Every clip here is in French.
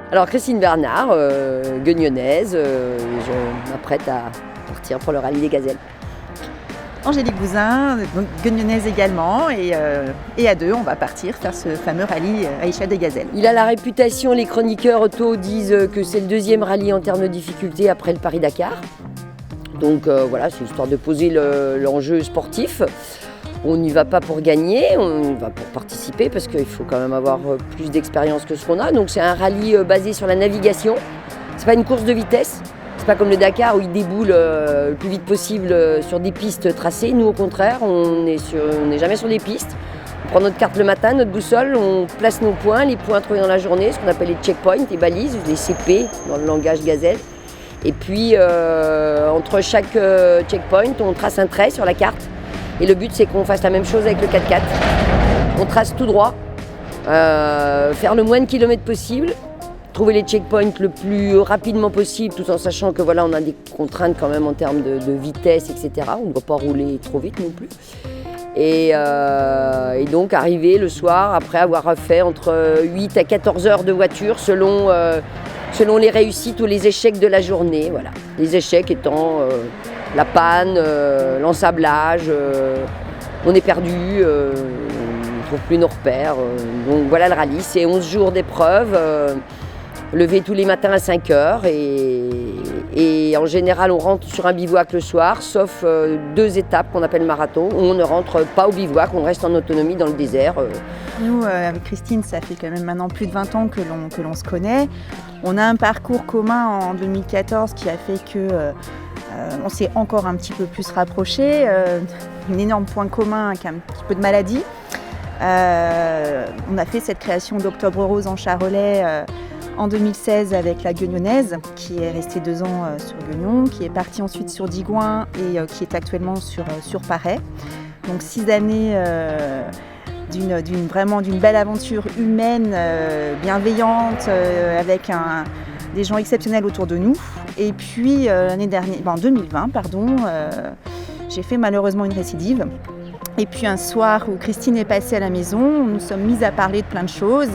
Alors Christine Bernard, guignonnaise, je m'apprête à partir pour le rallye des gazelles. Angélique Bouzin, guignonnaise également, et à deux, on va partir faire ce fameux rallye Aïcha des Gazelles. Il a la réputation, les chroniqueurs auto disent que c'est le deuxième rallye en termes de difficulté après le Paris-Dakar. Donc voilà, c'est histoire de poser l'enjeu sportif. On n'y va pas pour gagner, on y va pour participer parce qu'il faut quand même avoir plus d'expérience que ce qu'on a. Donc c'est un rallye basé sur la navigation. C'est pas une course de vitesse. C'est pas comme le Dakar où il déboule le plus vite possible sur des pistes tracées. Nous au contraire, on n'est jamais sur des pistes. On prend notre carte le matin, notre boussole, on place nos points, les points trouvés dans la journée, ce qu'on appelle les checkpoints, les balises, les CP dans le langage gazelle. Et puis entre chaque checkpoint, on trace un trait sur la carte. Et le but, c'est qu'on fasse la même chose avec le 4x4. On trace tout droit, faire le moins de kilomètres possible, trouver les checkpoints le plus rapidement possible, tout en sachant que voilà, on a des contraintes quand même en termes de vitesse, etc. On ne doit pas rouler trop vite non plus. Et donc arriver le soir, après avoir fait entre 8 à 14 heures de voiture selon les réussites ou les échecs de la journée. Voilà. Les échecs étant la panne, l'ensablage, on est perdu, on ne trouve plus nos repères. Donc voilà le rallye, c'est 11 jours d'épreuve, lever tous les matins à 5 heures et en général on rentre sur un bivouac le soir, sauf 2 étapes qu'on appelle marathon, où on ne rentre pas au bivouac, on reste en autonomie dans le désert. Nous, avec Christine, ça fait quand même maintenant plus de 20 ans que l'on se connaît. On a un parcours commun en 2014 qui a fait que on s'est encore un petit peu plus rapprochés. Un énorme point commun avec un petit peu de maladie. On a fait cette création d'Octobre Rose en Charolais en 2016 avec la guignonnaise, qui est restée 2 ans sur Guignon, qui est partie ensuite sur Digoin et qui est actuellement sur Paray. Donc 6 années d'une belle aventure humaine, bienveillante, avec des gens exceptionnels autour de nous. Et puis l'année dernière, en 2020, j'ai fait malheureusement une récidive. Et puis un soir où Christine est passée à la maison, nous nous sommes mis à parler de plein de choses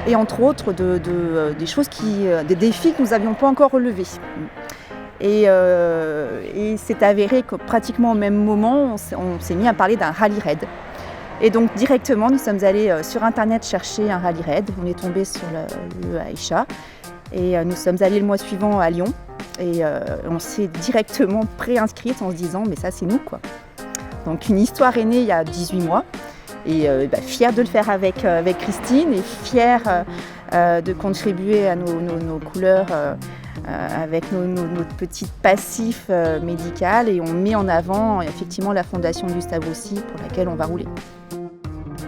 et entre autres des choses des défis que nous n'avions pas encore relevés. Et c'est avéré que pratiquement au même moment, on s'est mis à parler d'un rallye raid. Et donc directement, nous sommes allés sur internet chercher un rallye raid. On est tombé sur le Aïcha et nous sommes allés le mois suivant à Lyon. Et on s'est directement préinscrite en se disant mais ça c'est nous quoi. Donc une histoire est née il y a 18 mois et fière de le faire avec Christine et fière de contribuer à nos couleurs avec notre petit passif médical et on met en avant effectivement la fondation Gustave Roussy pour laquelle on va rouler.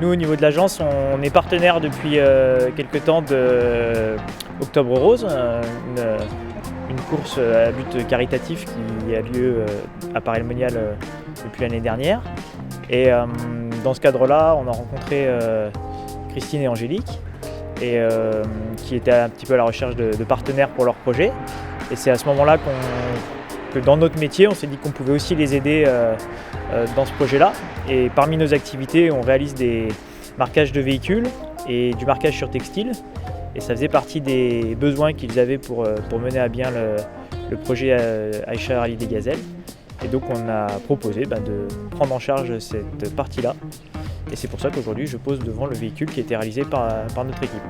Nous au niveau de l'agence on est partenaire depuis quelques temps de Octobre Rose, une course à but caritatif qui a lieu à Paray-le-Monial depuis l'année dernière. Et dans ce cadre-là, on a rencontré Christine et Angélique, qui étaient un petit peu à la recherche de partenaires pour leur projet. Et c'est à ce moment-là que dans notre métier, on s'est dit qu'on pouvait aussi les aider dans ce projet-là. Et parmi nos activités, on réalise des marquages de véhicules et du marquage sur textile. Et ça faisait partie des besoins qu'ils avaient pour mener à bien le projet Aïcha Rallye des Gazelles. Et donc on a proposé de prendre en charge cette partie-là. Et c'est pour ça qu'aujourd'hui je pose devant le véhicule qui a été réalisé par notre équipe.